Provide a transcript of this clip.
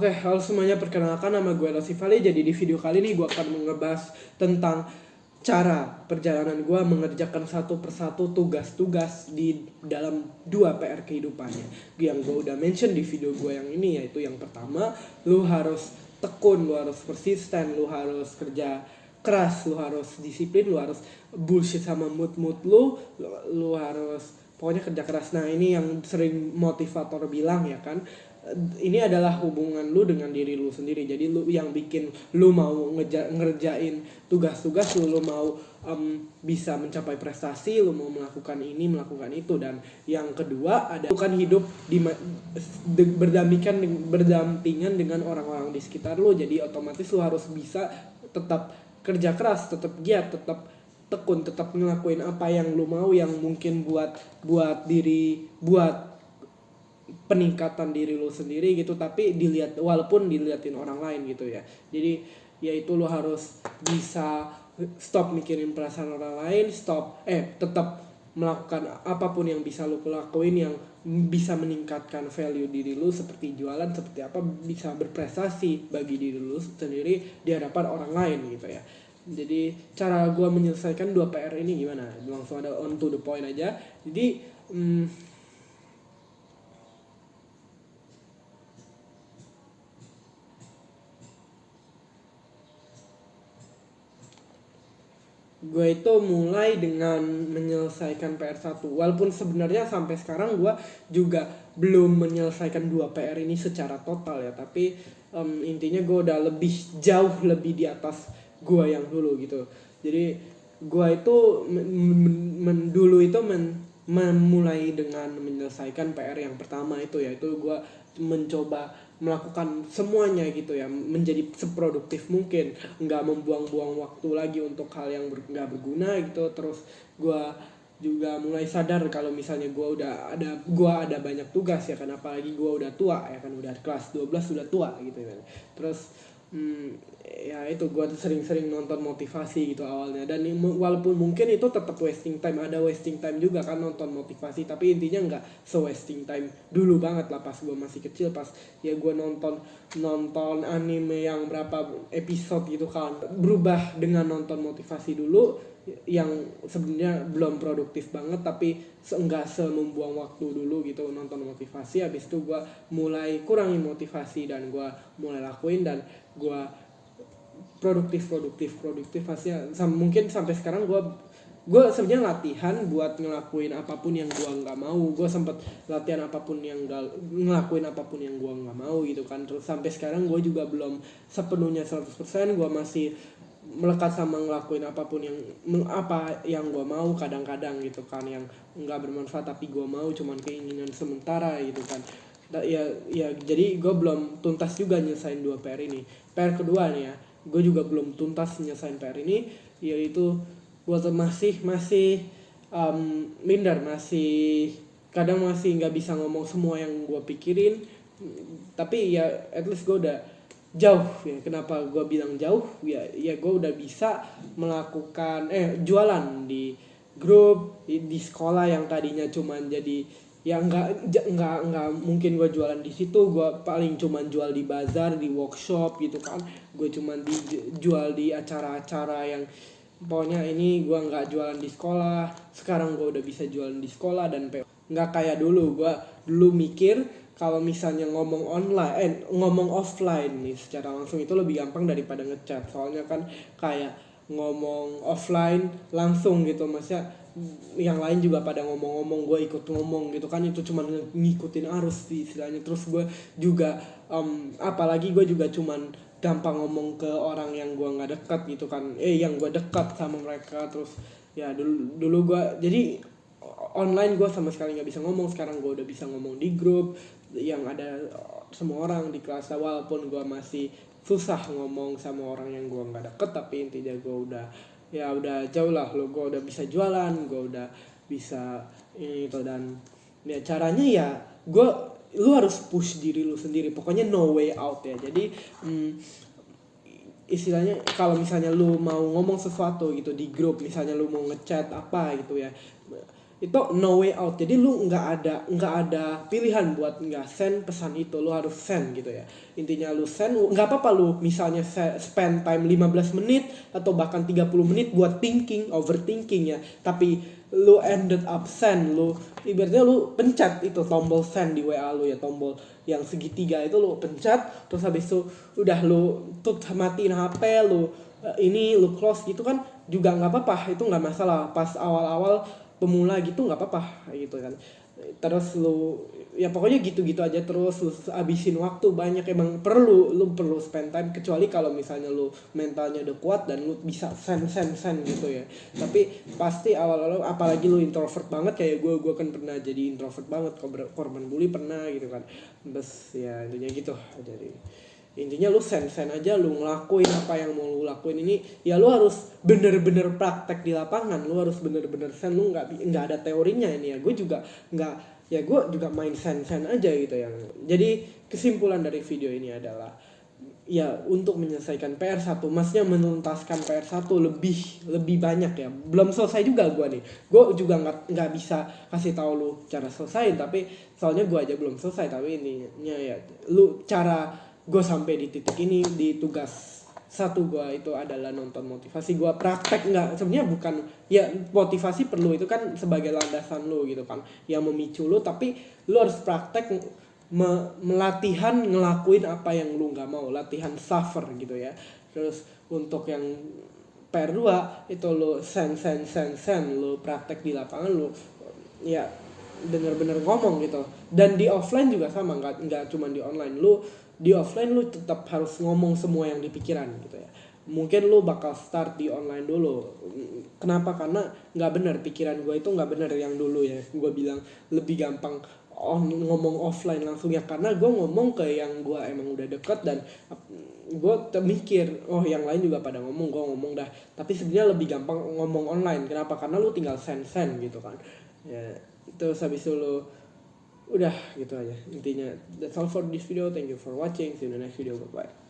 Oke, halo semuanya, perkenalkan nama gue Losi Vali. Jadi di video kali ini gue akan ngebahas tentang cara perjalanan gue mengerjakan satu persatu tugas-tugas di dalam 2 PR kehidupannya. Yang gue udah mention di video gue yang ini, yaitu yang pertama, lu harus tekun, lu harus persisten, lu harus kerja keras, lu harus disiplin, lu harus bullshit sama mood lu harus pokoknya kerja keras. Nah, ini yang sering motivator bilang ya kan, ini adalah hubungan lu dengan diri lu sendiri. Jadi lu yang bikin lu mau ngerjain tugas-tugas lu mau bisa mencapai prestasi, lu mau melakukan ini melakukan itu. Dan yang kedua ada bukan hidup berdampingan dengan orang-orang di sekitar lu. Jadi otomatis lu harus bisa tetap kerja keras, tetap giat, tetap tekun, tetap ngelakuin apa yang lu mau, yang mungkin buat peningkatan diri lu sendiri gitu, tapi walaupun diliatin orang lain gitu ya. Jadi ya itu lu harus bisa stop mikirin perasaan orang lain, tetap melakukan apapun yang bisa lu lakuin yang bisa meningkatkan value diri lu, seperti jualan, seperti apa, bisa berprestasi bagi diri lu sendiri di hadapan orang lain gitu ya. Jadi cara gue menyelesaikan 2 PR ini gimana? Langsung ada on to the point aja. Jadi gue itu mulai dengan menyelesaikan PR 1, walaupun sebenarnya sampai sekarang gue juga belum menyelesaikan 2 PR ini secara total ya, tapi intinya gue udah jauh lebih di atas gue yang dulu gitu. Jadi gue itu dulu itu memulai dengan menyelesaikan PR yang pertama itu, yaitu gue mencoba melakukan semuanya gitu ya, menjadi seproduktif mungkin, nggak membuang-buang waktu lagi untuk hal yang nggak berguna gitu. Terus gue juga mulai sadar kalau misalnya gue ada banyak tugas ya kan, apalagi gue udah tua ya kan, udah kelas 12 udah tua gitu kan. Terus ya itu gue sering-sering nonton motivasi gitu awalnya, dan walaupun mungkin itu tetap wasting time, ada wasting time juga kan nonton motivasi, tapi intinya nggak wasting time dulu banget lah pas gue masih kecil, pas ya gue nonton anime yang berapa episode gitu kan, berubah dengan nonton motivasi dulu yang sebenarnya belum produktif banget, tapi enggak membuang waktu dulu gitu nonton motivasi. Habis itu gue mulai kurangi motivasi dan gue mulai lakuin, dan gue produktif hasilnya. Mungkin sampai sekarang gue sebenarnya latihan buat ngelakuin apapun yang gue nggak mau. Gue sempet latihan ngelakuin apapun yang gue nggak mau gitu kan. Terus sampai sekarang gue juga belum sepenuhnya 100%. Gue masih melekat sama ngelakuin apapun apa yang gue mau kadang-kadang gitu kan, yang nggak bermanfaat tapi gue mau, cuman keinginan sementara gitu kan. Ya jadi gue belum tuntas juga nyelesain 2 PR ini. PR kedua nih ya, gue juga belum tuntas nyelesain PR ini, yaitu gue masih minder, masih kadang masih nggak bisa ngomong semua yang gue pikirin. Tapi ya at least gue udah jauh ya. Kenapa gue bilang jauh ya gue udah bisa melakukan jualan di grup di sekolah, yang tadinya cuman jadi ya nggak mungkin gue jualan di situ. Gue paling cuman jual di bazar, di workshop gitu kan. Gue cuman jual di acara-acara yang pokoknya ini gue nggak jualan di sekolah. Sekarang gue udah bisa jualan di sekolah, dan nggak kayak dulu. Gue dulu mikir kalau misalnya ngomong offline nih secara langsung itu lebih gampang daripada ngechat. Soalnya kan kayak ngomong offline langsung gitu, maksudnya yang lain juga pada ngomong-ngomong, gue ikut ngomong gitu kan, itu cuman ngikutin arus sih istilahnya. Terus gue juga apalagi gue juga cuman gampang ngomong ke orang yang gue nggak dekat gitu kan, yang gue dekat sama mereka. Terus ya dulu gue jadi online gue sama sekali nggak bisa ngomong. Sekarang gue udah bisa ngomong di grup yang ada semua orang di kelas, walaupun gue masih susah ngomong sama orang yang gue nggak deket, tapi intinya gue udah jauh lah lo. Gue udah bisa jualan, gue udah bisa itu. Dan ya caranya ya lu harus push diri lu sendiri, pokoknya no way out ya. Jadi istilahnya kalau misalnya lu mau ngomong sesuatu gitu di grup, misalnya lu mau ngechat apa gitu ya, itu no way out. Jadi lu nggak ada pilihan buat nggak send pesan itu, lu harus send gitu ya. Intinya lu send, nggak apa-apa lu misalnya spend time 15 menit atau bahkan 30 menit buat overthinking ya, tapi lu ended up send. Lu ibaratnya lu pencet itu tombol send di WA lu ya, tombol yang segitiga itu lu pencet, terus habis itu udah lu matiin HP lu, ini lu close gitu kan juga nggak apa-apa, itu nggak masalah. Pas awal-awal pemula gitu nggak apa-apa gitu kan. Terus lu ya pokoknya gitu-gitu aja, terus lu abisin waktu banyak. Emang lu perlu spend time, kecuali kalau misalnya lu mentalnya udah kuat dan lu bisa send gitu ya. Tapi pasti awal-awal, apalagi lu introvert banget kayak gue kan pernah jadi introvert banget, korban bully pernah gitu kan. Terus ya intinya gitu. Jadi intinya lu send aja, lu ngelakuin apa yang mau lu lakuin ini ya. Lu harus bener-bener praktek di lapangan, lu harus bener-bener send. Lu nggak ada teorinya ini ya. Gue juga main send aja gitu ya. Jadi kesimpulan dari video ini adalah ya, untuk menyelesaikan PR1, maksudnya menuntaskan PR1 lebih banyak ya. Belum selesai juga gue nih. Gue juga nggak bisa kasih tahu lu cara selesai, tapi soalnya gue aja belum selesai. Tapi intinya ya, lu cara gue sampai di titik ini di tugas satu gue itu adalah nonton motivasi. Gue praktek, nggak, sebenarnya bukan ya, motivasi perlu, itu kan sebagai landasan lu gitu kan, yang memicu lu, tapi lu harus praktek melatihan ngelakuin apa yang lu nggak mau, latihan suffer gitu ya. Terus untuk yang PR2 itu lu send, lu praktek di lapangan, lu ya bener-bener ngomong gitu. Dan di offline juga sama, nggak cuma di online. Lu di offline lu tetap harus ngomong semua yang di pikiran gitu ya. Mungkin lu bakal start di online dulu. Kenapa? Karena nggak bener, pikiran gue itu nggak bener yang dulu ya. Gue bilang lebih gampang ngomong offline langsung ya, karena gue ngomong ke yang gue emang udah deket, dan gue mikir oh yang lain juga pada ngomong, gue ngomong dah. Tapi sebenarnya lebih gampang ngomong online. Kenapa? Karena lu tinggal send gitu kan ya. Terus habis itu lu udah gitu aja intinya. That's all for this video. Thank you for watching. See you in the next video. Bye bye.